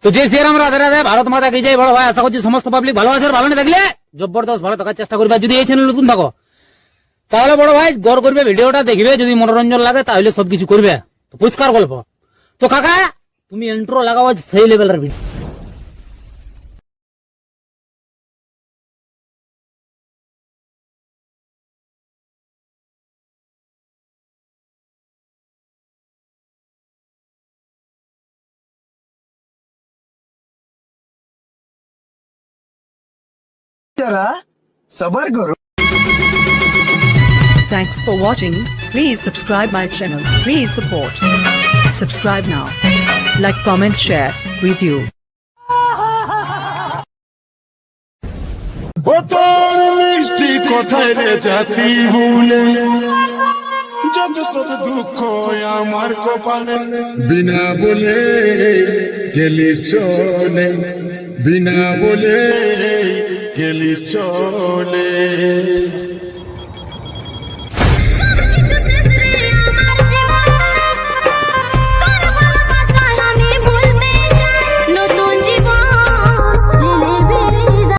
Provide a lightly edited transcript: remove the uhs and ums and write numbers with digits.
তো যে শ্রীরাম রাধে রাধে, ভারত মাতা কি জয়। বড় ভাই আশা করছি সমস্ত পাবলিক ভালো আছে, ভালো না থাকলে জবরদস্ত ভালো থাকার চেষ্টা করবে। যদি এই চ্যানেল নতুন থাকো তাহলে বড় ভাই গড় করবে, ভিডিওটা দেখবে, যদি মনোরঞ্জন লাগে তাহলে সবকিছু করবে। তো পরিষ্কার গল্প। তো কাকা তুমি ইন্ট্রো লাগাও সেই লেভেলের ভিডিও। जरा सबर करो। Thanks for watching. Please subscribe my channel. Please support. Subscribe now. Like, comment, share. Review. ও তোর মিষ্টি কথায় রে যাচ্ছি ভুলে, যত সব দুঃখ আমার কপালে, বিনা বলে গেলিস চলে, বিনা বলে গেলিস চলে।